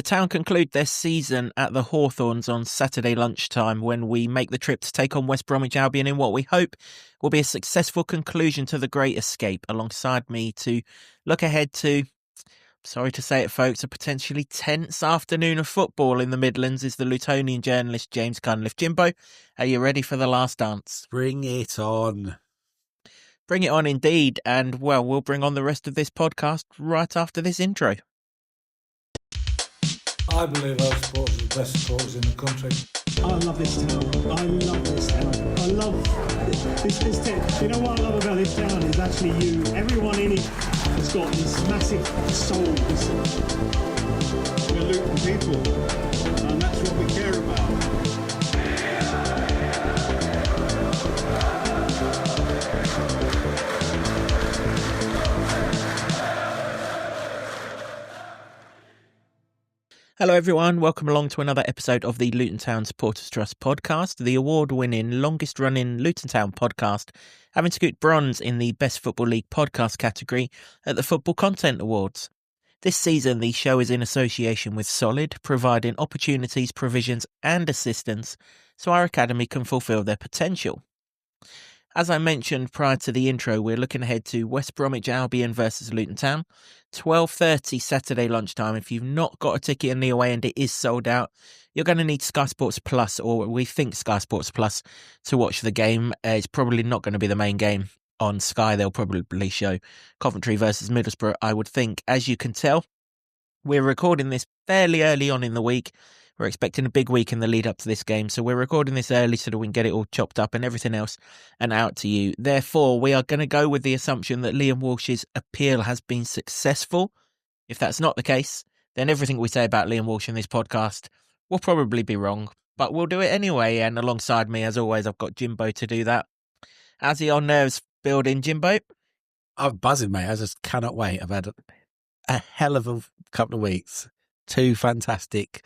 The Town conclude their season at the Hawthorns on Saturday lunchtime when we make the trip to take on West Bromwich Albion in what we hope will be a successful conclusion to the Great Escape. Alongside me to look ahead to, sorry to say it folks, a potentially tense afternoon of football in the Midlands is the Lutonian journalist James Cunliffe. Jimbo, are you ready for the last dance? Bring it on. Bring it on indeed, and well, we'll bring on the rest of this podcast right after this intro. I believe our supporters are the best supporters in the country. I love this town. I love this town. I love this town. You know what I love about this town is actually you. Everyone in it has got this massive soul. We're Luton people, and that's what we care about. Hello everyone, welcome along to another episode of the Luton Town Supporters Trust podcast, the award-winning, longest-running Luton Town podcast, having scooped bronze in the Best Football League podcast category at the Football Content Awards. This season, the show is in association with Solid, providing opportunities, provisions and assistance so our academy can fulfil their potential. As I mentioned prior to the intro, we're looking ahead to West Bromwich Albion versus Luton Town, 12:30 Saturday lunchtime. If you've not got a ticket in the away and it is sold out, you're going to need Sky Sports Plus, or we think Sky Sports Plus, to watch the game. It's probably not going to be the main game on Sky. They'll probably show Coventry versus Middlesbrough, I would think. As you can tell, we're recording this fairly early on in the week. We're expecting a big week in the lead up to this game, so we're recording this early so that we can get it all chopped up and everything else and out to you. Therefore, we are going to go with the assumption that Liam Walsh's appeal has been successful. If that's not the case, then everything we say about Liam Walsh in this podcast will probably be wrong, but we'll do it anyway. And alongside me, as always, I've got Jimbo to do that. How's the old nerves building, Jimbo? I'm buzzing, mate. I just cannot wait. I've had a hell of a couple of weeks. 2 fantastic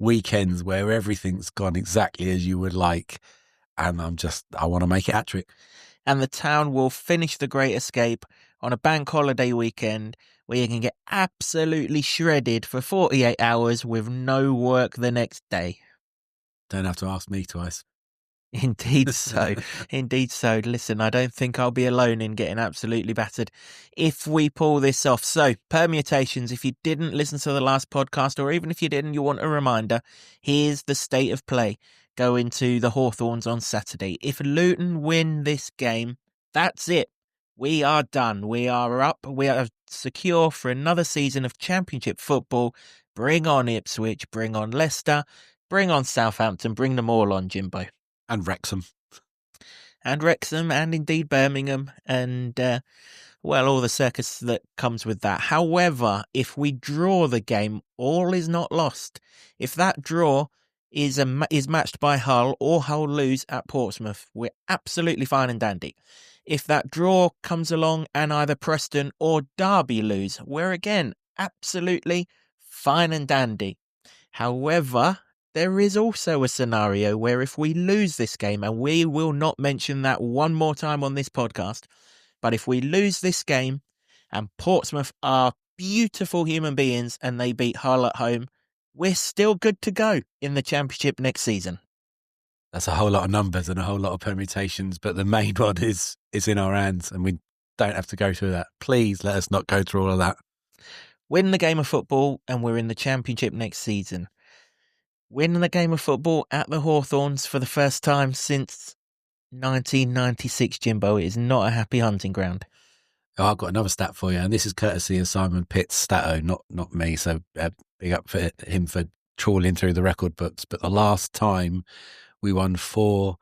weekends where everything's gone exactly as you would like, and I want to make it hat-trick. And the Town will finish the Great Escape on a bank holiday weekend where you can get absolutely shredded for 48 hours with no work the next day. Don't have to ask me twice. Indeed so. Indeed so. Listen, I don't think I'll be alone in getting absolutely battered if we pull this off. So, permutations, if you didn't listen to the last podcast, or even if you didn't, you want a reminder, here's the state of play going to the Hawthorns on Saturday. If Luton win this game, that's it. We are done. We are up. We are secure for another season of Championship football. Bring on Ipswich, bring on Leicester, bring on Southampton, bring them all on, Jimbo. And Wrexham. And indeed Birmingham, and, all the circus that comes with that. However, if we draw the game, all is not lost. If that draw is matched by Hull, or Hull lose at Portsmouth, we're absolutely fine and dandy. If that draw comes along and either Preston or Derby lose, we're again absolutely fine and dandy. However, there is also a scenario where if we lose this game, and we will not mention that one more time on this podcast, but if we lose this game and Portsmouth are beautiful human beings and they beat Hull at home, we're still good to go in the Championship next season. That's a whole lot of numbers and a whole lot of permutations, but the main one is in our hands, and we don't have to go through that. Please let us not go through all of that. Win the game of football and we're in the Championship next season. Winning the game of football at the Hawthorns for the first time since 1996, Jimbo. It is not a happy hunting ground. Oh, I've got another stat for you, and this is courtesy of Simon Pitt's Stato, not me, so big up for him for trawling through the record books. But the last time we won 4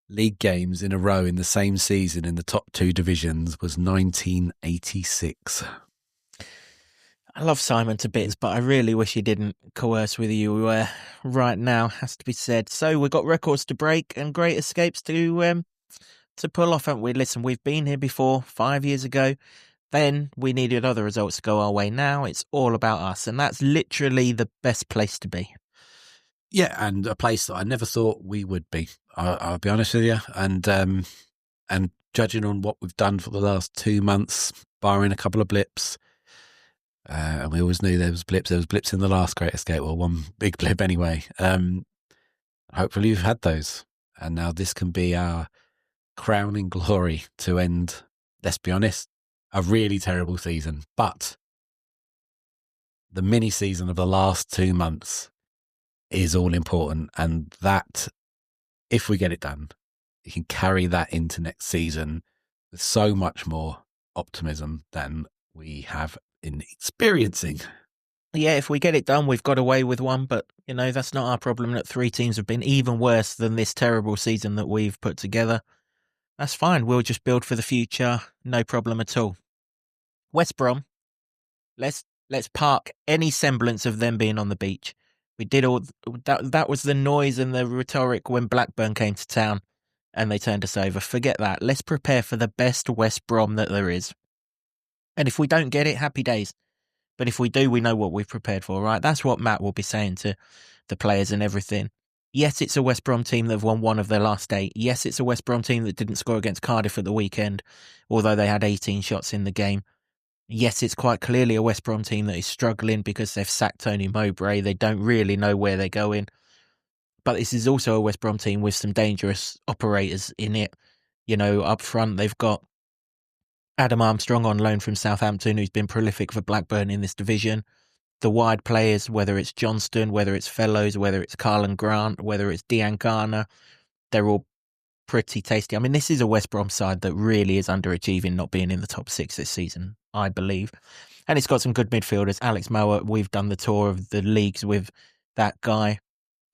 league games in a row in the same season in the top 2 divisions was 1986. I love Simon to bits, but I really wish he didn't coerce with you right now, has to be said. So we've got records to break and great escapes to pull off, haven't we? Listen, we've been here before 5 years ago. Then we needed other results to go our way. Now it's all about us, and that's literally the best place to be. Yeah, and a place that I never thought we would be. I'll be honest with you, and judging on what we've done for the last 2 months, barring a couple of blips, And we always knew there was blips. There was blips in the last Great Escape, or one big blip anyway. Hopefully you've had those. And now this can be our crowning glory to end, let's be honest, a really terrible season. But the mini season of the last 2 months is all important. And that, if we get it done, you can carry that into next season with so much more optimism than we have in experiencing. Yeah, if we get it done, we've got away with one, but, that's not our problem that 3 teams have been even worse than this terrible season that we've put together. That's fine. We'll just build for the future. No problem at all. West Brom, let's park any semblance of them being on the beach. We did all that. That was the noise and the rhetoric when Blackburn came to town and they turned us over. Forget that. Let's prepare for the best West Brom that there is. And if we don't get it, happy days. But if we do, we know what we've prepared for, right? That's what Matt will be saying to the players and everything. Yes, it's a West Brom team that have won 1 of their last 8. Yes, it's a West Brom team that didn't score against Cardiff at the weekend, although they had 18 shots in the game. Yes, it's quite clearly a West Brom team that is struggling because they've sacked Tony Mowbray. They don't really know where they're going. But this is also a West Brom team with some dangerous operators in it. Up front, they've got Adam Armstrong on loan from Southampton, who's been prolific for Blackburn in this division. The wide players, whether it's Johnston, whether it's Fellows, whether it's Carlin Grant, whether it's Dean Garner, they're all pretty tasty. I mean, this is a West Brom side that really is underachieving, not being in the top 6 this season, I believe. And it's got some good midfielders. Alex Mower, we've done the tour of the leagues with that guy.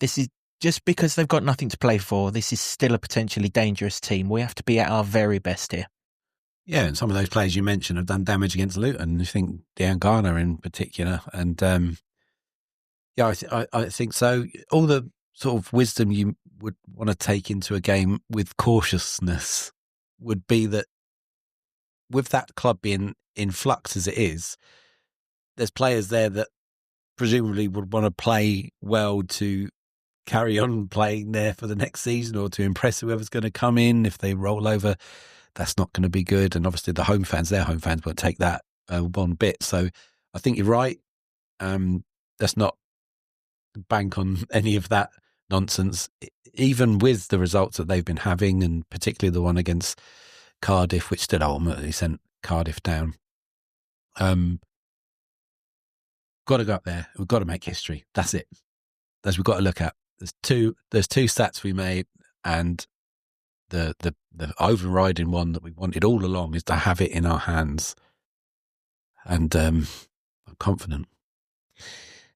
This is just because they've got nothing to play for. This is still a potentially dangerous team. We have to be at our very best here. Yeah, and some of those players you mentioned have done damage against Luton. I think Dean Garner in particular. And I think so. All the sort of wisdom you would want to take into a game with cautiousness would be that with that club being in flux as it is, there's players there that presumably would want to play well to carry on playing there for the next season or to impress whoever's going to come in. If they roll over, that's not going to be good. And obviously the home fans won't take that one bit. So I think you're right. Let's not bank on any of that nonsense, even with the results that they've been having, and particularly the one against Cardiff, which still ultimately sent Cardiff down. Got to go up there. We've got to make history. That's it. That's we've got to look at. There's two stats we made, and the overriding one that we wanted all along is to have it in our hands. And I'm confident.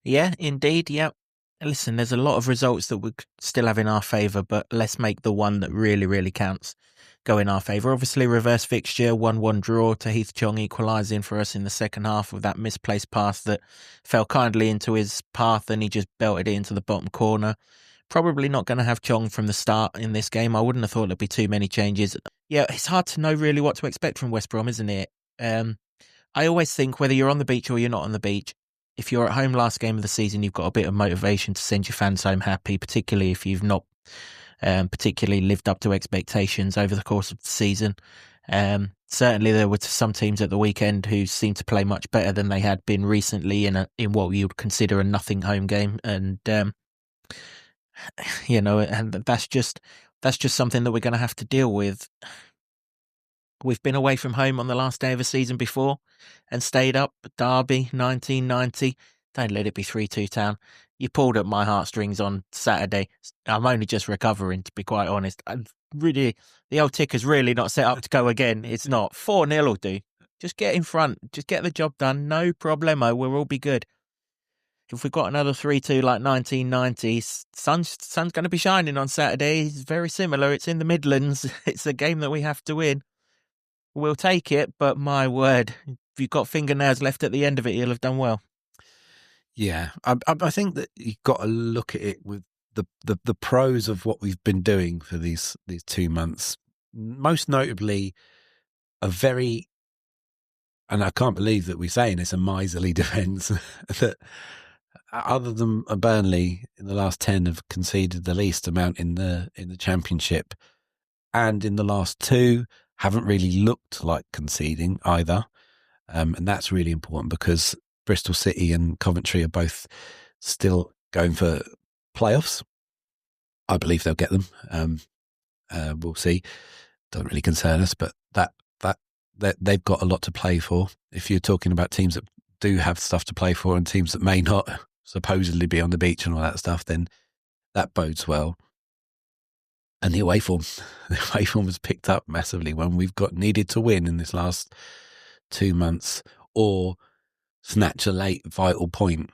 Yeah, indeed. Yeah. Listen, there's a lot of results that we still have in our favour, but let's make the one that really, really counts go in our favour. Obviously, reverse fixture, 1-1 draw to Heath Chong equalising for us in the second half with that misplaced pass that fell kindly into his path and he just belted it into the bottom corner. Probably not going to have Chong from the start in this game. I wouldn't have thought there'd be too many changes. Yeah, it's hard to know really what to expect from West Brom, isn't it? I always think whether you're on the beach or you're not on the beach, if you're at home last game of the season, you've got a bit of motivation to send your fans home happy, particularly if you've not particularly lived up to expectations over the course of the season. Certainly there were some teams at the weekend who seemed to play much better than they had been recently in what you would consider a nothing home game. And, and that's just something that we're going to have to deal with. We've been away from home on the last day of a season before and stayed up. Derby, 1990. Don't let it be 3-2 Town. You pulled at my heartstrings on Saturday. I'm only just recovering, to be quite honest. The old ticker's really not set up to go again. It's not. 4-0 will do. Just get in front. Just get the job done. No problemo. We'll all be good. If we've got another 3-2 like 1990, sun's going to be shining on Saturday. It's very similar. It's in the Midlands. It's a game that we have to win. We'll take it, but my word, if you've got fingernails left at the end of it, you'll have done well. Yeah, I think that you've got to look at it with the pros of what we've been doing for these 2 months. Most notably, and I can't believe that we're saying it's a miserly defence, that other than Burnley in the last 10 have conceded the least amount in the Championship, and in the last 2 haven't really looked like conceding either. And that's really important because Bristol City and Coventry are both still going for playoffs. I believe they'll get them. We'll see. Don't really concern us, but that they've got a lot to play for. If you're talking about teams that do have stuff to play for and teams that may not supposedly be on the beach and all that stuff, then that bodes well. And the away form has picked up massively when we've needed to win in this last 2 months or snatch a late vital point,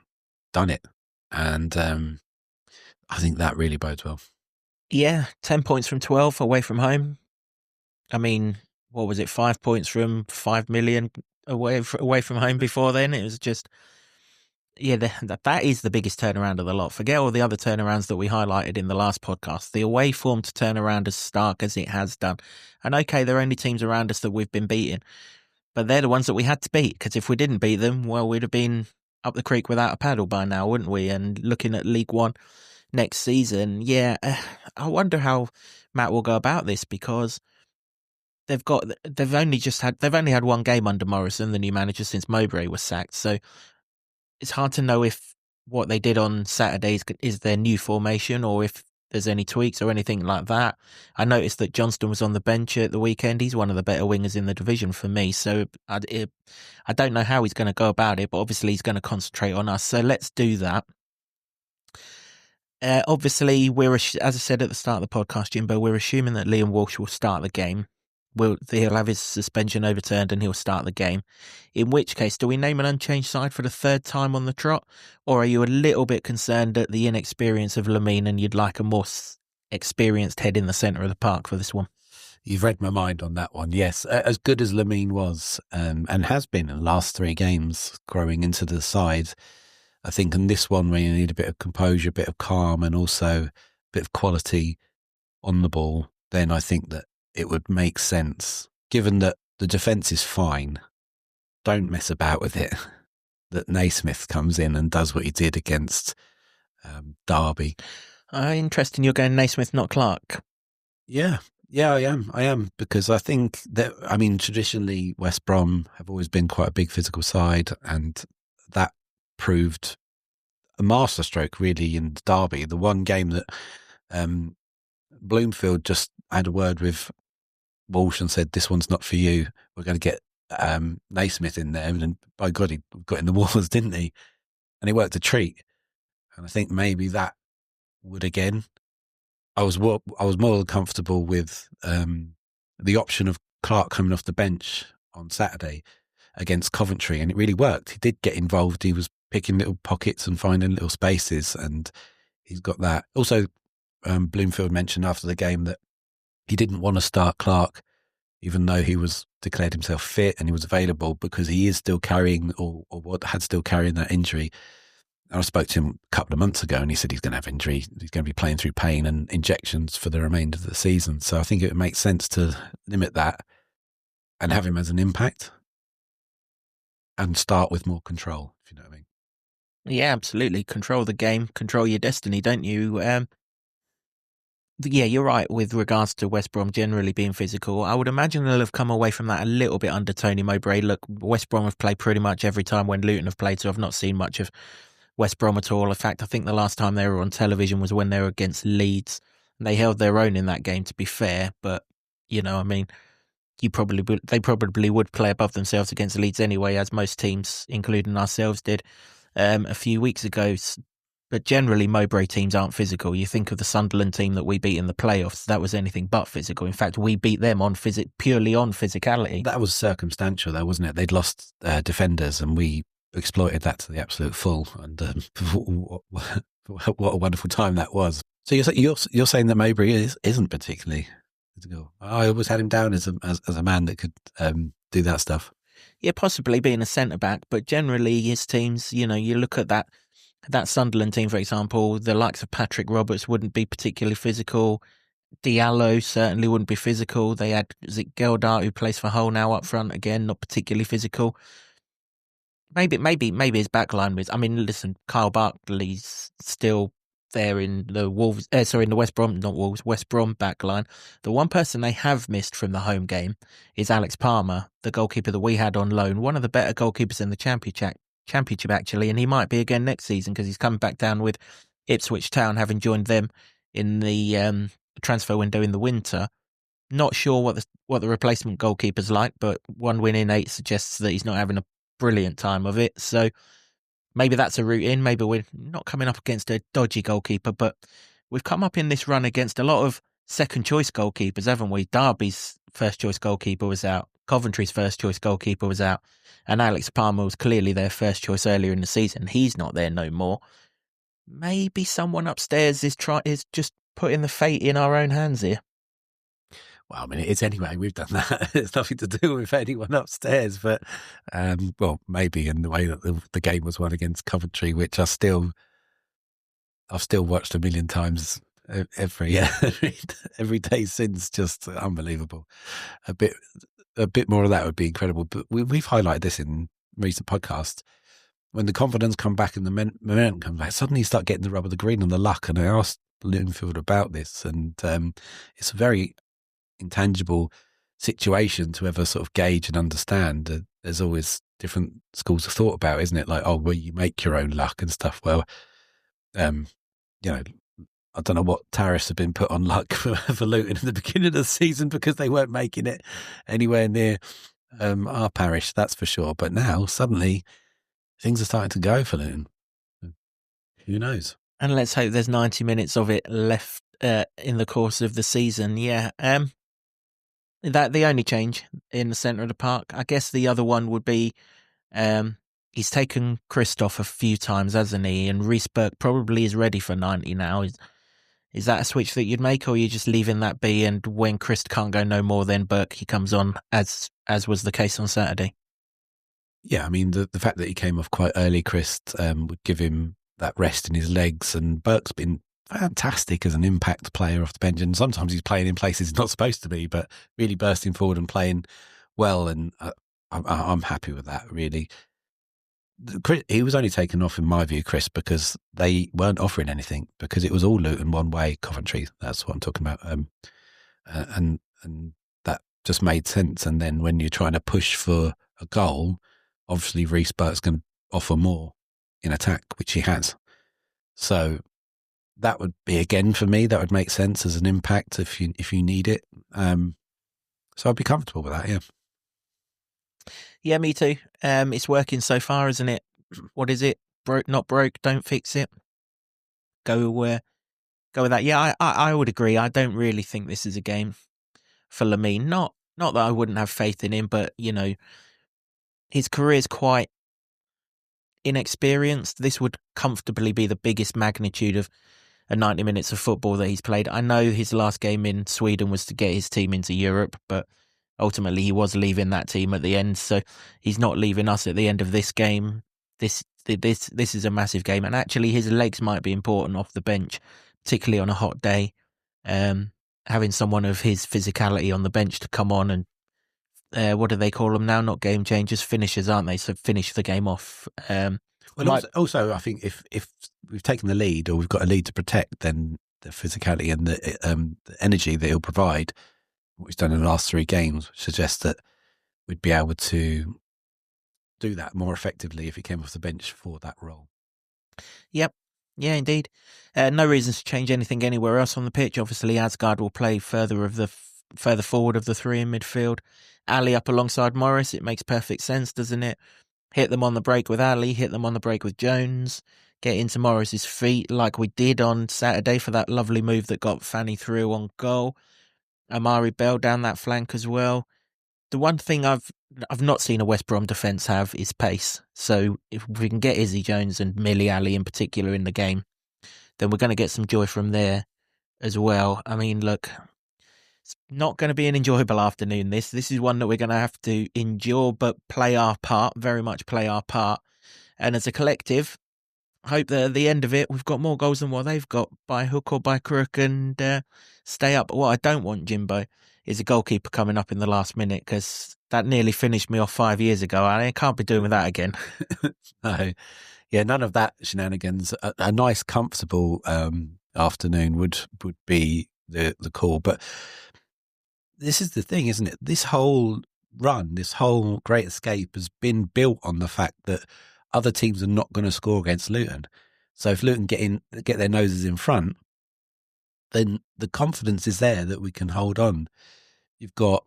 done it. And I think that really bodes well. Yeah, 10 points from 12 away from home. I mean, what was it, 5 points from 5 million away from home before then? It was just, yeah, that is the biggest turnaround of the lot. Forget all the other turnarounds that we highlighted in the last podcast. The away form to turn around as stark as it has done. And okay, there are only teams around us that we've been beating, but they're the ones that we had to beat, because if we didn't beat them, well, we'd have been up the creek without a paddle by now, wouldn't we? And looking at League One next season, yeah, I wonder how Matt will go about this, because they've only had one game under Morrison, the new manager, since Mowbray was sacked. So it's hard to know if what they did on Saturdays is their new formation, or if there's any tweaks or anything like that. I noticed that Johnston was on the bench at the weekend. He's one of the better wingers in the division for me. So I don't know how he's going to go about it, but obviously he's going to concentrate on us. So let's do that. Obviously, as I said at the start of the podcast, Jimbo, we're assuming that Liam Walsh will start the game. He'll have his suspension overturned and he'll start the game. In which case, do we name an unchanged side for the third time on the trot? Or are you a little bit concerned at the inexperience of Lamine and you'd like a more experienced head in the centre of the park for this one? You've read my mind on that one. Yes, as good as Lamine was and has been in the last 3 games growing into the side, I think in this one where you need a bit of composure, a bit of calm and also a bit of quality on the ball, then I think that it would make sense, given that the defence is fine, don't mess about with it, that Naismith comes in and does what he did against Derby. Interesting, you're going Naismith, not Clark. Yeah, I am, because I think that, traditionally West Brom have always been quite a big physical side, and that proved a masterstroke really in Derby. The one game that Bloomfield just had a word with Walsh and said, this one's not for you, we're going to get Naismith in there, and by God, he got in the walls, didn't he? And he worked a treat. And I think maybe that would again. I was more comfortable with the option of Clark coming off the bench on Saturday against Coventry, and it really worked. He did get involved. He was picking little pockets and finding little spaces, and he's got that. Also, Bloomfield mentioned after the game that he didn't want to start Clark, even though he was declared himself fit and he was available, because he is still carrying or had still carrying that injury. I spoke to him a couple of months ago and he said he's going to have injury. He's going to be playing through pain and injections for the remainder of the season. So I think it makes sense to limit that and have him as an impact and start with more control, if you know what I mean. Yeah, absolutely. Control the game, control your destiny, don't you? Yeah, you're right with regards to West Brom generally being physical. I would imagine they'll have come away from that a little bit under Tony Mowbray. Look, West Brom have played pretty much every time when Luton have played, so I've not seen much of West Brom at all. In fact, I think the last time they were on television was when they were against Leeds. And they held their own in that game, to be fair, but, they probably would play above themselves against Leeds anyway, as most teams, including ourselves, did a few weeks ago. But generally, Mowbray teams aren't physical. You think of the Sunderland team that we beat in the playoffs, that was anything but physical. In fact, we beat them on purely on physicality. That was circumstantial, though, wasn't it? They'd lost defenders, and we exploited that to the absolute full. And what a wonderful time that was. So you're saying that Mowbray isn't particularly physical? I always had him down as a man that could do that stuff. Yeah, possibly being a centre back, but generally his teams, you look at that Sunderland team, for example, the likes of Patrick Roberts wouldn't be particularly physical. Diallo certainly wouldn't be physical. They had, Geldart, who plays for Hull now up front, again, not particularly physical. Maybe his backline was, listen, Kyle Barkley's still there in the West Brom backline. The one person they have missed from the home game is Alex Palmer, the goalkeeper that we had on loan, one of the better goalkeepers in the Championship, actually, and he might be again next season because he's coming back down with Ipswich Town, having joined them in the transfer window in the winter. Not sure what the replacement goalkeeper's like, but 1 win in 8 suggests that he's not having a brilliant time of it. So maybe that's a route in. Maybe we're not coming up against a dodgy goalkeeper, but we've come up in this run against a lot of second-choice goalkeepers, haven't we? Derby's first-choice goalkeeper was out. Coventry's first-choice goalkeeper was out. And Alex Palmer was clearly their first choice earlier in the season. He's not there no more. Maybe someone upstairs is just putting the fate in our own hands here. Well, I mean, it is anyway. We've done that. It's nothing to do with anyone upstairs. But, well, maybe in the way that the game was won against Coventry, which I've still watched a million times every day since. Just unbelievable. A bit more of that would be incredible. But we've highlighted this in recent podcasts. When the confidence come back and the momentum comes back, suddenly you start getting the rub of the green and the luck. And I asked Linfield about this, and it's a very intangible situation to ever sort of gauge and understand. There's always different schools of thought about, isn't it? Like, oh, well, you make your own luck and stuff. Well, I don't know what tariffs have been put on luck for Luton in the beginning of the season because they weren't making it anywhere near our parish, that's for sure. But now, suddenly, things are starting to go for Luton. Who knows? And let's hope there's 90 minutes of it left in the course of the season. Yeah. That the only change in the centre of the park. I guess the other one would be he's taken Christoph a few times, hasn't he? And Reece Burke probably is ready for 90 now. Is that a switch that you'd make, or are you just leaving that be, and when Christ can't go no more, then Burke, he comes on, as was the case on Saturday? Yeah, I mean, the fact that he came off quite early, Christ, would give him that rest in his legs, and Burke's been fantastic as an impact player off the bench, and sometimes he's playing in places he's not supposed to be, but really bursting forward and playing well, and I'm happy with that, really. He was only taken off, in my view, Chris, because they weren't offering anything, because it was all Luton one way, Coventry. That's what I'm talking about. And that just made sense. And then when you're trying to push for a goal, obviously Reece Burke's going to offer more in attack, which he has. So that would be, again, for me, that would make sense as an impact if you need it. So I'd be comfortable with that, yeah. Yeah, me too. It's working so far, isn't it? What is it? Broke, not broke, don't fix it. Go with that. Yeah, I would agree. I don't really think this is a game for Lamine. Not that I wouldn't have faith in him, but, his career is quite inexperienced. This would comfortably be the biggest magnitude of 90 minutes of football that he's played. I know his last game in Sweden was to get his team into Europe, but ultimately he was leaving that team at the end, so he's not leaving us at the end of this game. This is a massive game, and actually his legs might be important off the bench, particularly on a hot day. Having someone of his physicality on the bench to come on and what do they call them now? Not game changers, finishers, aren't they? So finish the game off. Also, I think if we've taken the lead, or we've got a lead to protect, then the physicality and the energy that he'll provide, what he's done in the last 3 games, suggests that we'd be able to do that more effectively if he came off the bench for that role. Yep. Yeah, indeed. No reasons to change anything anywhere else on the pitch. Obviously, Asgard will play further forward of the 3 in midfield. Ali up alongside Morris. It makes perfect sense, doesn't it? Hit them on the break with Ali, hit them on the break with Jones, get into Morris's feet like we did on Saturday for that lovely move that got Fanny through on goal. Amari Bell down that flank as well. The one thing I've not seen a West Brom defence have is pace. So if we can get Izzy Jones and Millie Ali in particular in the game, then we're going to get some joy from there as well. I mean, look, it's not going to be an enjoyable afternoon. This is one that we're going to have to endure, but play our part, very much play our part. And as a collective, hope that at the end of it, we've got more goals than what they've got by hook or by crook and stay up. What I don't want, Jimbo, is a goalkeeper coming up in the last minute, because that nearly finished me off 5 years ago. I can't be doing with that again. No. Yeah, none of that shenanigans. A nice, comfortable afternoon would be the call. But this is the thing, isn't it? This whole run, this whole Great Escape has been built on the fact that other teams are not going to score against Luton. So if Luton get their noses in front, then the confidence is there that we can hold on. You've got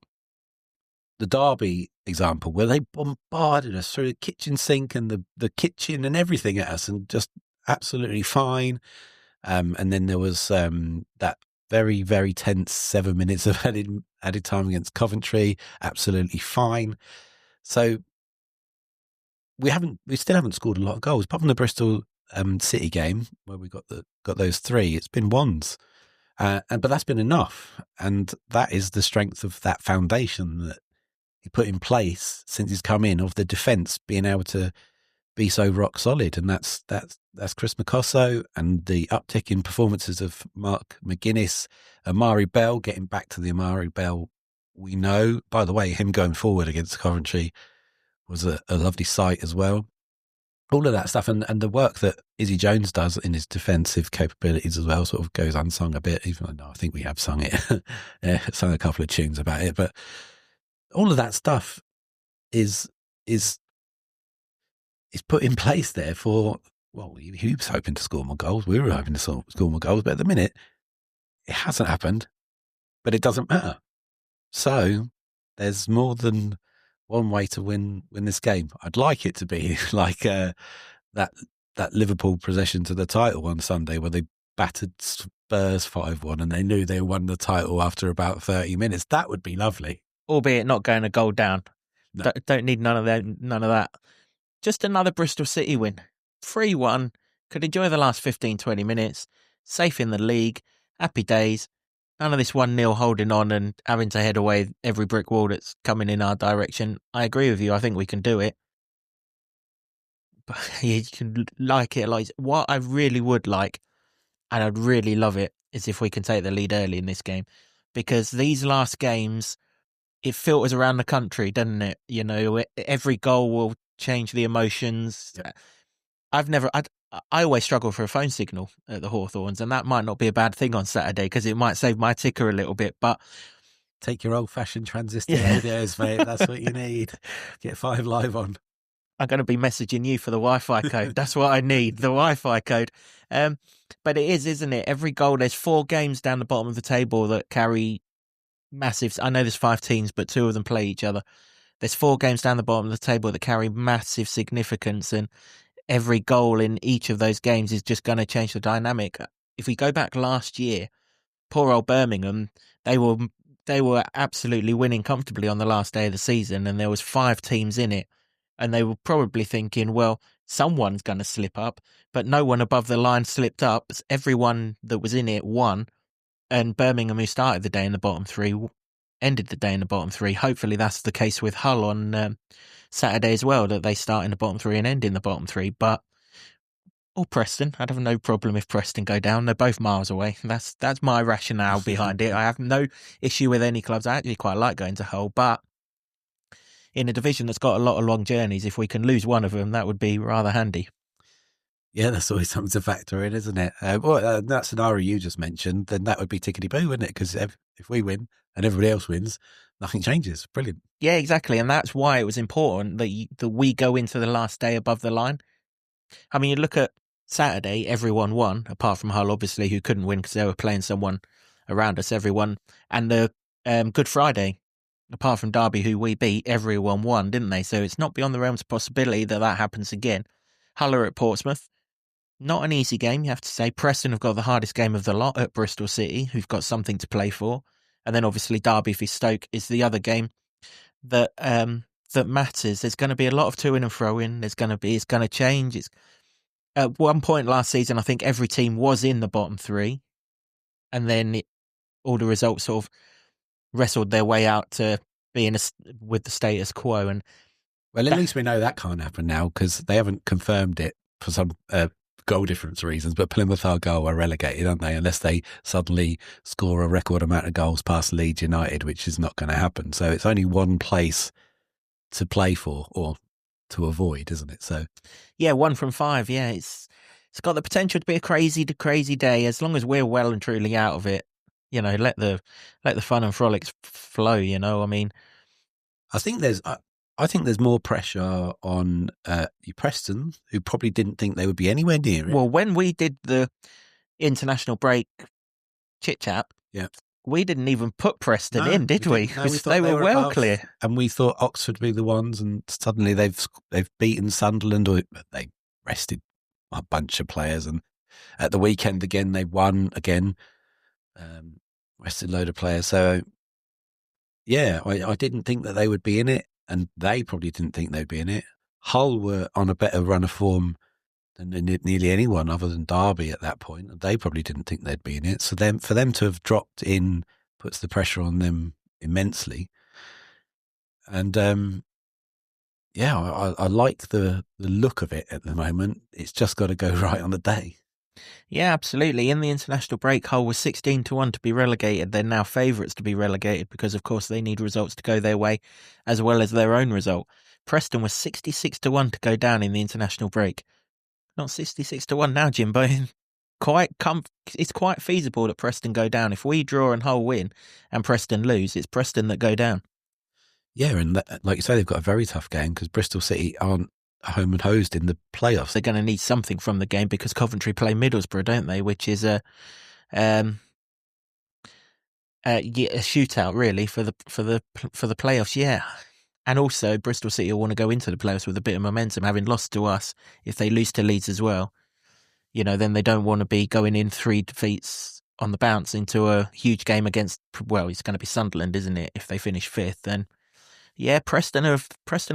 the Derby example where they bombarded us through the kitchen sink and the kitchen and everything at us, and just absolutely fine. And then there was that very, very tense 7 minutes of added time against Coventry, absolutely fine. So we still haven't scored a lot of goals, apart from the Bristol City game where we got those 3. It's been ones, but that's been enough, and that is the strength of that foundation that he put in place since he's come in, of the defence being able to be so rock solid. And that's Chris Makosso, and the uptick in performances of Mark McGuinness, Amari Bell, getting back to the Amari Bell we know. By the way, him going forward against Coventry was a lovely sight as well. All of that stuff, and the work that Izzy Jones does in his defensive capabilities as well, sort of goes unsung a bit, even though I think we have sung it, sung a couple of tunes about it. But all of that stuff is put in place there for, well, he was hoping to score more goals. We were hoping to score more goals, but at the minute, it hasn't happened. But it doesn't matter. So there's more than one way to win this game. I'd like it to be like that Liverpool procession to the title on Sunday, where they battered Spurs 5-1 and they knew they won the title after about 30 minutes. That would be lovely. Albeit not going a goal down. No. Don't need none of that. Just another Bristol City win. 3-1. Could enjoy the last 15, 20 minutes. Safe in the league. Happy days. None of this 1-0 holding on and having to head away every brick wall that's coming in our direction. I agree with you. I think we can do it. But you can like it. Like, what I really would like, and I'd really love it, is if we can take the lead early in this game. Because these last games, it filters around the country, doesn't it? You know, every goal will change the emotions. Yep. I always struggle for a phone signal at the Hawthorns, and that might not be a bad thing on Saturday because it might save my ticker a little bit. But take your old-fashioned transistor radios, mate. That's what you need. Get 5 Live on. I'm going to be messaging you for the Wi-Fi code. That's what I need, the Wi-Fi code. But it is, isn't it? Every goal, there's 4 games down the bottom of the table that carry massive. I know there's 5 teams, but 2 of them play each other. There's 4 games down the bottom of the table that carry massive significance, and every goal in each of those games is just going to change the dynamic. If we go back last year, poor old Birmingham, they were absolutely winning comfortably on the last day of the season, and there was 5 teams in it, and they were probably thinking, well, someone's going to slip up, but no one above the line slipped up. Everyone that was in it won, and Birmingham, who started the day in the bottom 3, ended the day in the bottom 3. Hopefully that's the case with Hull on Saturday as well, that they start in the bottom 3 and end in the bottom 3. But Preston, I'd have no problem if Preston go down. They're both miles away. That's my rationale behind it. I have no issue with any clubs. I actually quite like going to Hull, but in a division that's got a lot of long journeys, if we can lose one of them, that would be rather handy. Yeah, that's always something to factor in, isn't it? That scenario you just mentioned, then that would be tickety-boo, wouldn't it? Because if we win and everybody else wins, nothing changes. Brilliant. Yeah, exactly. And that's why it was important that we go into the last day above the line. I mean, you look at Saturday, everyone won, apart from Hull, obviously, who couldn't win because they were playing someone around us, everyone. And the Good Friday, apart from Derby, who we beat, everyone won, didn't they? So it's not beyond the realms of possibility that happens again. Hull are at Portsmouth. Not an easy game, you have to say. Preston have got the hardest game of the lot at Bristol City, who've got something to play for. And then obviously Derby v Stoke is the other game that matters. There's going to be a lot of to-in and fro-in. It's going to change. At one point last season, I think every team was in the bottom 3. And then all the results sort of wrestled their way out to being with the status quo. And well, at least we know that can't happen now, because they haven't confirmed it for some goal difference reasons, but Plymouth Argyle are relegated, aren't they? Unless they suddenly score a record amount of goals past Leeds United, which is not going to happen. So it's only one place to play for or to avoid, isn't it? So yeah, 1 from 5. Yeah, it's got the potential to be a crazy day, as long as we're well and truly out of it. You know, let the fun and frolics flow. You know, I mean, I think there's I think there's more pressure on Preston, who probably didn't think they would be anywhere near it. Well, when we did the international break chit-chat, Yeah. we didn't even put Preston in, did we? No, we Because thought they were well above, clear. and we thought Oxford would be the ones, and suddenly they've beaten Sunderland, or they rested a bunch of players, and at the weekend again they won again, rested a load of players. So yeah, I didn't think that they would be in it, and they probably didn't think they'd be in it. Hull were on a better run of form than nearly anyone other than Derby at that point, and they probably didn't think they'd be in it. So for them to have dropped in puts the pressure on them immensely. And I like the look of it at the moment. It's just got to go right on the day. Yeah, absolutely. In the international break, Hull was 16-1 to be relegated. They're now favourites to be relegated because, of course, they need results to go their way as well as their own result. Preston was 66-1 to go down in the international break. Not 66-1 now, Jimbo. It's quite feasible that Preston go down. If we draw and Hull win and Preston lose, it's Preston that go down. Yeah, and like you say, they've got a very tough game because Bristol City aren't home and hosed in the playoffs. They're going to need something from the game because Coventry play Middlesbrough, don't they? Which is a shootout, really, for the playoffs. Yeah, and also Bristol City will want to go into the playoffs with a bit of momentum, having lost to us. If they lose to Leeds as well, then they don't want to be going in 3 defeats on the bounce into a huge game against. Well, it's going to be Sunderland, isn't it? If they finish 5th, then. Yeah, Preston have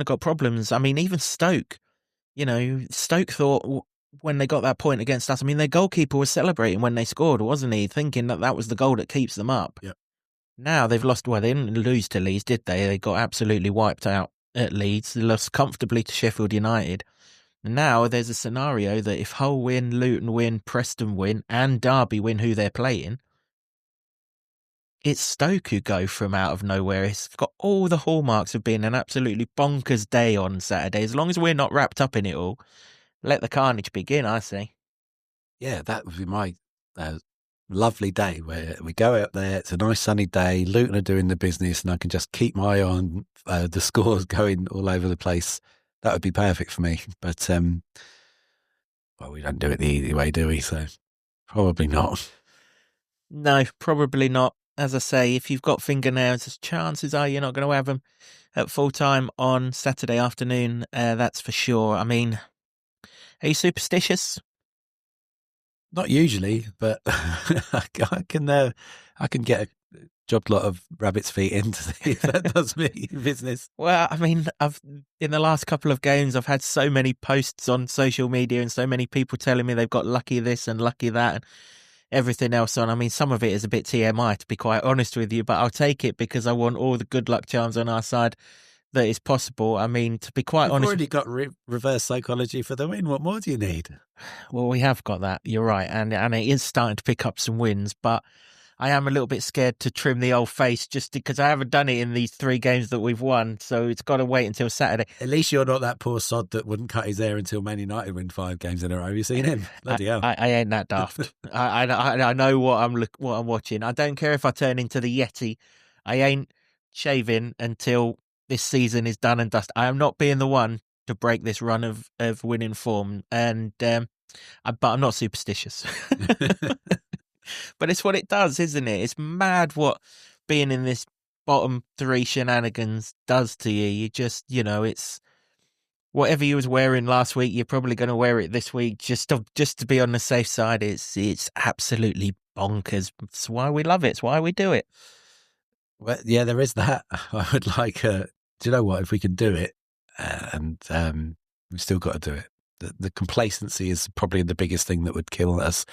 got problems. I mean, even Stoke, Stoke thought when they got that point against us, I mean, their goalkeeper was celebrating when they scored, wasn't he? Thinking that was the goal that keeps them up. Yep. Now they've lost, they didn't lose to Leeds, did they? They got absolutely wiped out at Leeds. They lost comfortably to Sheffield United. And now there's a scenario that if Hull win, Luton win, Preston win, and Derby win who they're playing, it's Stoke who go from out of nowhere. It's got all the hallmarks of being an absolutely bonkers day on Saturday. As long as we're not wrapped up in it all, let the carnage begin, I say. Yeah, that would be my lovely day where we go out there. It's a nice sunny day. Luton are doing the business, and I can just keep my eye on the scores going all over the place. That would be perfect for me. But, we don't do it the easy way, do we? So probably not. No, probably not. As I say, if you've got fingernails, chances are you're not going to have them at full time on Saturday afternoon. That's for sure. I mean, are you superstitious? Not usually, but I can get a job lot of rabbit's feet in to see if that does me business. Well, I mean, in the last couple of games, I've had so many posts on social media and so many people telling me they've got lucky this and lucky that and everything else on. I mean, some of it is a bit TMI, to be quite honest with you, but I'll take it because I want all the good luck charms on our side that is possible. I mean, to be quite honest... You've already got reverse psychology for the win. What more do you need? Well, we have got that. You're right. And it is starting to pick up some wins, but I am a little bit scared to trim the old face just because I haven't done it in these 3 games that we've won. So it's got to wait until Saturday. At least you're not that poor sod that wouldn't cut his hair until Man United win 5 games in a row. Have you seen him? Bloody hell. I ain't that daft. I know what I'm watching. I don't care if I turn into the Yeti. I ain't shaving until this season is done and dust. I am not being the one to break this run of winning form. And but I'm not superstitious. But it's what it does, isn't it? It's mad what being in this bottom 3 shenanigans does to you. You just, it's whatever you was wearing last week, you're probably going to wear it this week just to be on the safe side. It's absolutely bonkers. It's why we love it. It's why we do it. Well, yeah, there is that. I would like, do you know what? If we can do it, and we've still got to do it. The complacency is probably the biggest thing that would kill us.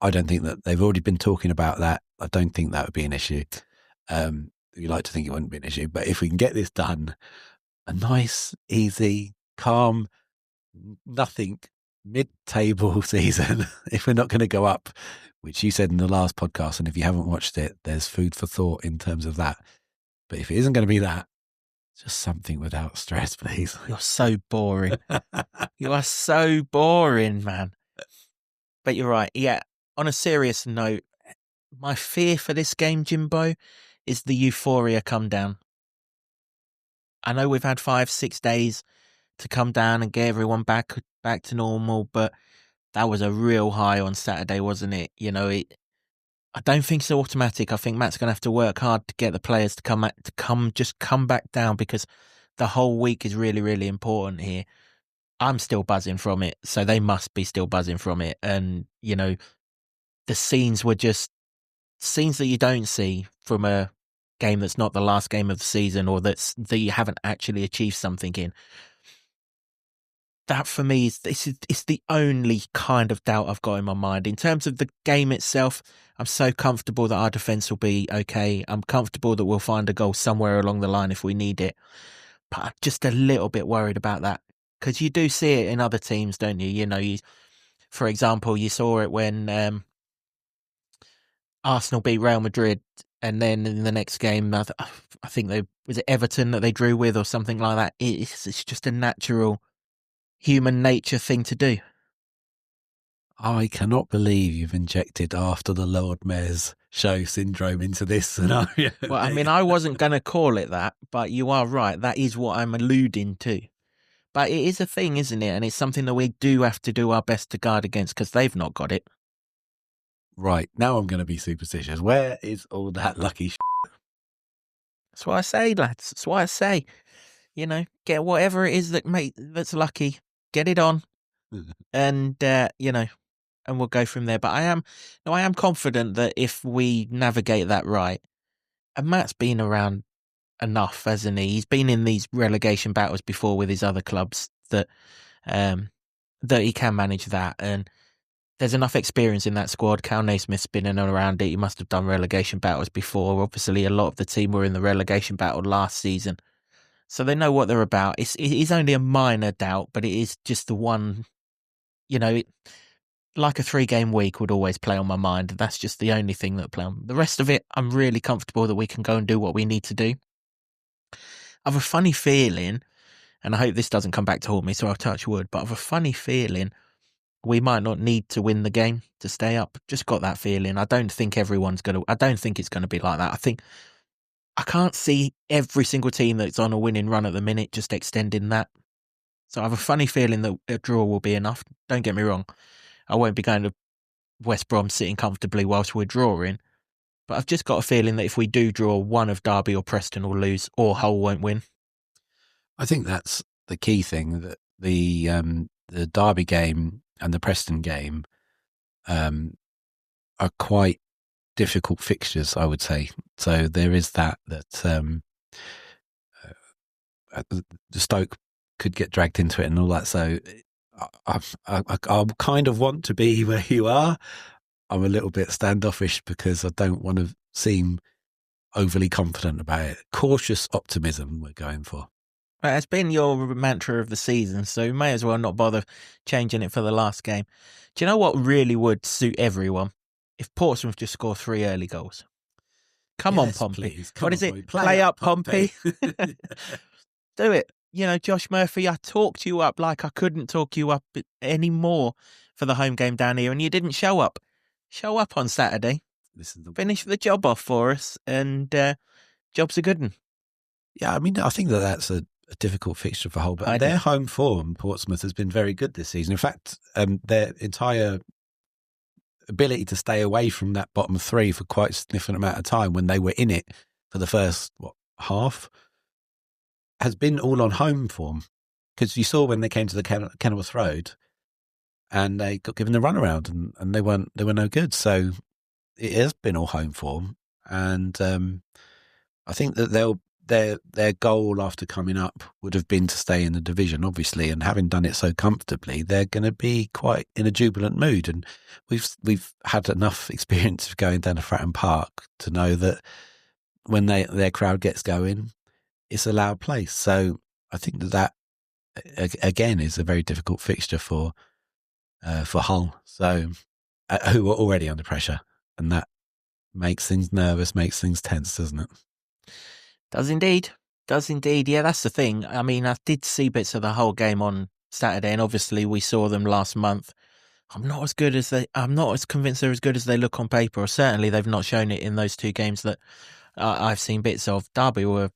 I don't think that they've already been talking about that. I don't think that would be an issue. You like to think it wouldn't be an issue, but if we can get this done, a nice, easy, calm, nothing mid-table season, if we're not going to go up, which you said in the last podcast, and if you haven't watched it, there's food for thought in terms of that. But if it isn't going to be that, just something without stress, please. You're so boring. You are so boring, man. But you're right. Yeah. On a serious note, my fear for this game, Jimbo, is the euphoria come down. I know we've had 5-6 days to come down and get everyone back to normal, but that was a real high on Saturday, wasn't it? You know, I don't think it's automatic. I think Matt's going to have to work hard to get the players to come back down, because the whole week is really, really important here. I'm still buzzing from it, so they must be still buzzing from it. And, you know, the scenes were just scenes that you don't see from a game that's not the last game of the season, or that you haven't actually achieved something in. That for me is the only kind of doubt I've got in my mind. In terms of the game itself, I'm so comfortable that our defence will be okay. I'm comfortable that we'll find a goal somewhere along the line if we need it. But I'm just a little bit worried about that, because you do see it in other teams, don't you? You know, for example, you saw it when Arsenal beat Real Madrid, and then in the next game, I think was it Everton that they drew with or something like that. It's just a natural human nature thing to do. I cannot believe you've injected after the Lord Mayor's show syndrome into this scenario. Well, I mean, I wasn't going to call it that, but you are right. That is what I'm alluding to. But it is a thing, isn't it? And it's something that we do have to do our best to guard against, because they've not got it. Right, now I'm going to be superstitious. Where is all that lucky shit? That's what I say, lads. That's what I say. You know, get whatever it is that's lucky, get it on, and you know, and we'll go from there. But I am confident that if we navigate that right, and Matt's been around enough, hasn't he? He's been in these relegation battles before with his other clubs that he can manage that, and there's enough experience in that squad. Cal Naismith's been in and around it. He must have done relegation battles before. Obviously, a lot of the team were in the relegation battle last season, so they know what they're about. It is only a minor doubt, but it is just the one, you know, like a 3-game week would always play on my mind. That's just the only thing that play on. The rest of it, I'm really comfortable that we can go and do what we need to do. I have a funny feeling, and I hope this doesn't come back to haunt me, so I'll touch wood, but I have a funny feeling we might not need to win the game to stay up. Just got that feeling. I don't think it's going to be like that. I can't see every single team that's on a winning run at the minute just extending that. So I have a funny feeling that a draw will be enough. Don't get me wrong. I won't be going to West Brom sitting comfortably whilst we're drawing. But I've just got a feeling that if we do draw, one of Derby or Preston will lose, or Hull won't win. I think that's the key thing, that the Derby game and the Preston game are quite difficult fixtures, I would say. So there is that Stoke could get dragged into it and all that. So I kind of want to be where you are. I'm a little bit standoffish because I don't want to seem overly confident about it. Cautious optimism we're going for. Well, it's been your mantra of the season, so you may as well not bother changing it for the last game. Do you know what really would suit everyone? If Portsmouth just score 3 early goals. Come on, Pompey. What is it? Play up, Pompey. Do it. You know, Josh Murphy, I talked you up like I couldn't talk you up anymore for the home game down here, and you didn't show up. Show up on Saturday. Finish the job off for us, and job's a good one. Yeah, I mean, I think that's a difficult fixture for Hull, but their home form, Portsmouth, has been very good this season. In fact, their entire ability to stay away from that bottom 3 for quite a significant amount of time when they were in it for the first half has been all on home form. Because you saw when they came to the Kenilworth Road and they got given the runaround and they were no good. So it has been all home form, and I think that their goal after coming up would have been to stay in the division, obviously, and having done it so comfortably, they're going to be quite in a jubilant mood. And we've had enough experience of going down to Fratton Park to know that when their crowd gets going, it's a loud place. So I think that again is a very difficult fixture for Hull. So who are already under pressure, and that makes things nervous, makes things tense, doesn't it? Does indeed. Yeah, that's the thing. I mean, I did see bits of the whole game on Saturday, and obviously we saw them last month. I'm not as convinced they're as good as they look on paper, or certainly they've not shown it in those 2 games that I've seen bits of. Derby were,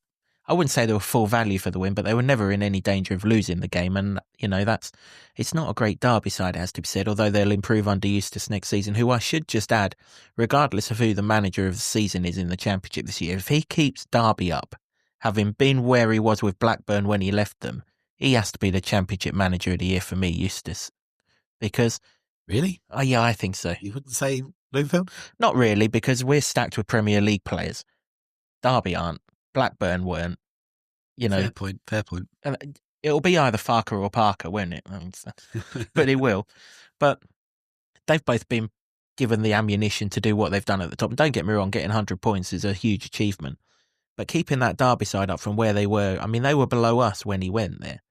I wouldn't say they were full value for the win, but they were never in any danger of losing the game. And, it's not a great derby side, it has to be said, although they'll improve under Eustace next season, who I should just add, regardless of who the manager of the season is in the Championship this year, if he keeps Derby up, having been where he was with Blackburn when he left them, he has to be the Championship manager of the year for me, Eustace. Because... Really? Oh, yeah, I think so. You wouldn't say Bloomfield? Not really, because we're stacked with Premier League players. Derby aren't. Blackburn weren't. Fair point. And it'll be either Farker or Parker, won't it? But it will. But they've both been given the ammunition to do what they've done at the top. And don't get me wrong, getting 100 points is a huge achievement. But keeping that Derby side up from where they were, they were below us when he went there.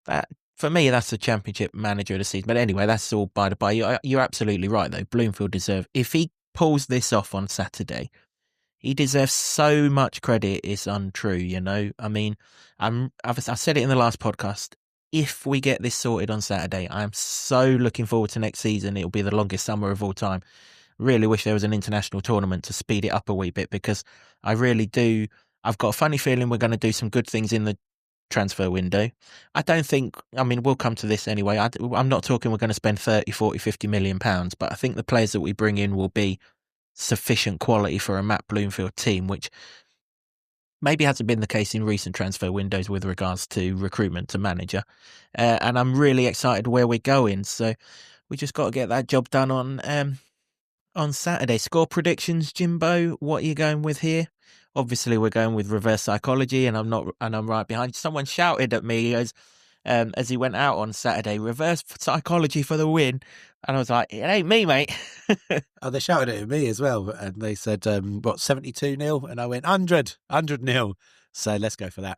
That, for me, that's the Championship manager of the season. But anyway, that's all by the by. You're absolutely right, though. Bloomfield deserve, if he pulls this off on Saturday, he deserves so much credit. It's untrue, I've said it in the last podcast. If we get this sorted on Saturday, I'm so looking forward to next season. It'll be the longest summer of all time. Really wish there was an international tournament to speed it up a wee bit, because I really do. I've got a funny feeling we're going to do some good things in the transfer window. I don't think, we'll come to this anyway. I'm not talking we're going to spend 30, 40, 50 million pounds, but I think the players that we bring in will be sufficient quality for a Matt Bloomfield team, which maybe hasn't been the case in recent transfer windows with regards to recruitment to manager. And I'm really excited where we're going. So we just got to get that job done on Saturday. Score predictions, Jimbo, what are you going with here? Obviously, we're going with reverse psychology, and I'm right behind. Someone shouted at me as he went out on Saturday, reverse psychology for the win. And I was like, it ain't me, mate. Oh, they shouted it at me as well. And they said, 72-0? And I went, 100-0. So let's go for that.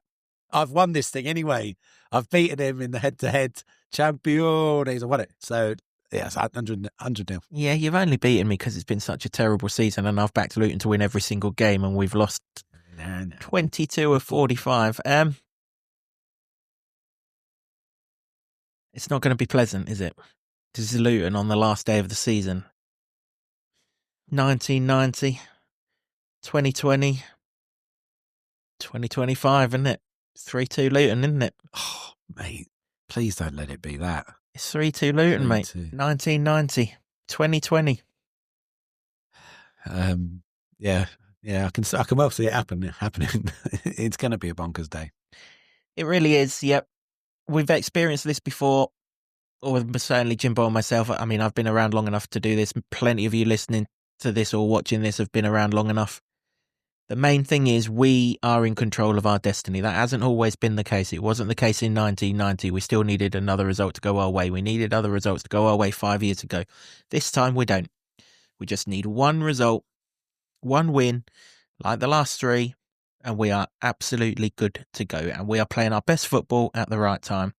I've won this thing anyway. I've beaten him in the head-to-head champion. He's won it. So, yes, 100-0. Yeah, you've only beaten me because it's been such a terrible season, and I've backed Luton to win every single game, and we've lost 22 of 45. It's not going to be pleasant, is it? This is Luton on the last day of the season. 1990, 2020, 2025, isn't it? 3-2 Luton, isn't it? Oh, mate, please don't let it be that. It's 3-2 Luton, 3-2. mate. 1990, 2020. Yeah, I can well see it happening. It's going to be a bonkers day. It really is, yep. We've experienced this before, or certainly Jimbo and myself. I've been around long enough to do this. Plenty of you listening to this or watching this have been around long enough. The main thing is we are in control of our destiny. That hasn't always been the case. It wasn't the case in 1990. We still needed another result to go our way. We needed other results to go our way 5 years ago. This time we don't. We just need one result, one win, like the last three, and we are absolutely good to go. And we are playing our best football at the right time.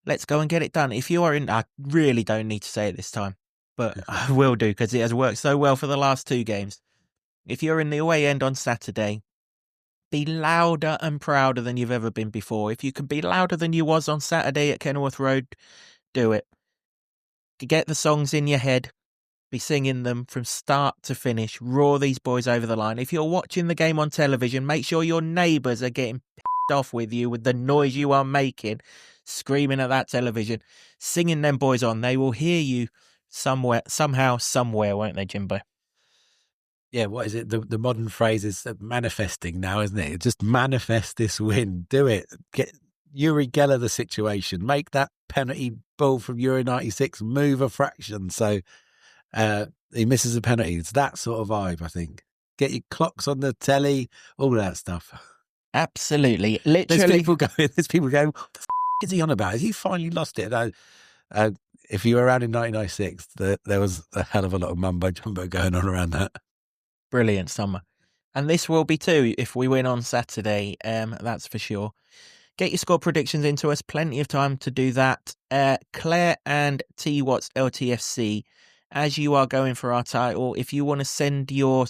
Let's go and get it done. If you are in, I really don't need to say it this time, but I will do because it has worked so well for the last two games. If you're in the away end on Saturday, be louder and prouder than you've ever been before. If you can be louder than you was on Saturday at Kenilworth Road, do it. Get the songs in your head. Be singing them from start to finish. Roar these boys over the line. If you're watching the game on television, make sure your neighbours are getting pissed off with you with the noise you are making, screaming at that television, singing them boys on. They will hear you somewhere, somehow, somewhere, won't they, Jimbo? Yeah, what is it? The modern phrase is manifesting now, isn't it? Just manifest this win. Do it. Get Uri Geller the situation. Make that penalty ball from Euro 96 move a fraction. So he misses a penalty. It's that sort of vibe, I think. Get your clocks on the telly, all that stuff. Absolutely. Literally. There's people going, what the f*** is he on about? Has he finally lost it? If you were around in 1996, there was a hell of a lot of mumbo-jumbo going on around that. Brilliant summer. And this will be too if we win on Saturday, that's for sure. Get your score predictions into us. Plenty of time to do that. Claire and T. Watts LTFC, as you are going for our title, if you want to send your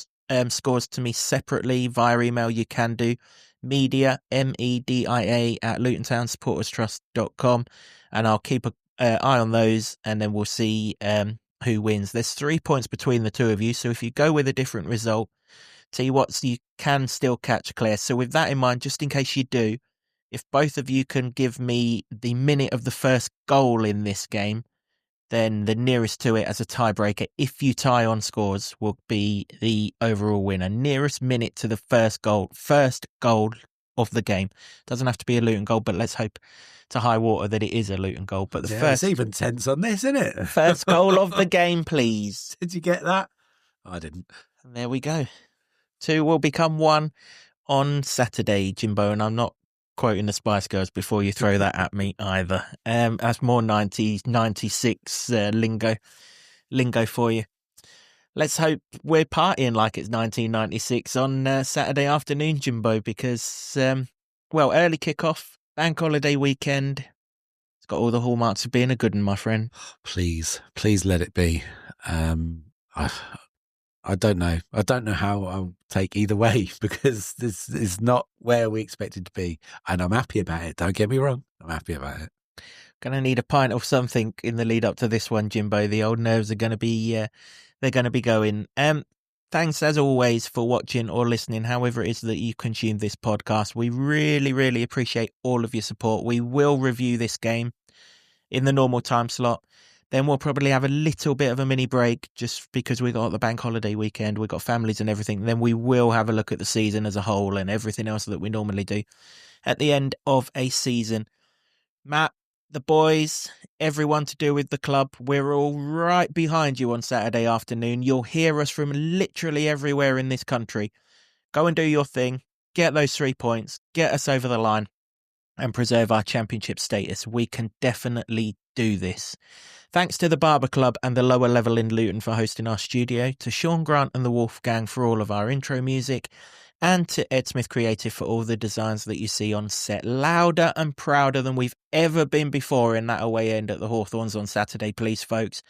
scores to me separately via email, you can do. Media, MEDIA at LutonTownSupportersTrust.com, and I'll keep an eye on those, and then we'll see who wins. There's 3 points between the two of you, so if you go with a different result, Tell you what, so you can still catch Claire. So with that in mind, just in case you do, if both of you can give me the minute of the first goal in this game, then the nearest to it as a tiebreaker, if you tie on scores, will be the overall winner. Nearest minute to the first goal of the game. Doesn't have to be a Luton goal, but let's hope to high water that it is a Luton goal. But the first, it's even tense on this, isn't it? first goal of the game, please. Did you get that? I didn't. And there we go. 2 will become 1 on Saturday, Jimbo, and I'm not quoting the Spice Girls before you throw that at me either. That's more 90s, 96 lingo for you. Let's hope we're partying like it's 1996 on Saturday afternoon, Jimbo, because, early kickoff, bank holiday weekend. It's got all the hallmarks of being a good one, my friend. Please let it be. I don't know. I don't know how I'll take either way because this is not where we expect it to be. And I'm happy about it. Don't get me wrong. I'm happy about it. Gonna need a pint of something in the lead up to this one, Jimbo. The old nerves are gonna be they're gonna be going. Thanks as always for watching or listening, however it is that you consume this podcast. We really, really appreciate all of your support. We will review this game in the normal time slot. Then we'll probably have a little bit of a mini break just because we got the bank holiday weekend. We've got families and everything. Then we will have a look at the season as a whole and everything else that we normally do at the end of a season. Matt, the boys, everyone to do with the club, we're all right behind you on Saturday afternoon. You'll hear us from literally everywhere in this country. Go and do your thing. Get those 3 points. Get us over the line and preserve our championship status. We can definitely do this. Thanks to the Barber Club and the Lower Level in Luton for hosting our studio, to Sean Grant and the Wolf Gang for all of our intro music, and to Ed Smith Creative for all the designs that you see on set. Louder and prouder than we've ever been before in that away end at the Hawthorns on Saturday, please, folks.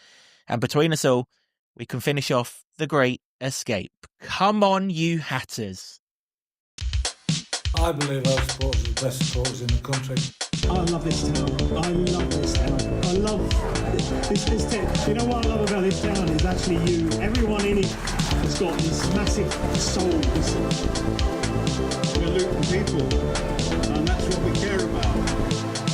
And between us all, we can finish off the great escape. Come on, you Hatters. I believe our supporters are the best supporters in the country. I love this town. I love this town. I love this town. You know what I love about this town is actually you. Everyone in it has got this massive soul. We're Luton people, and that's what we care about.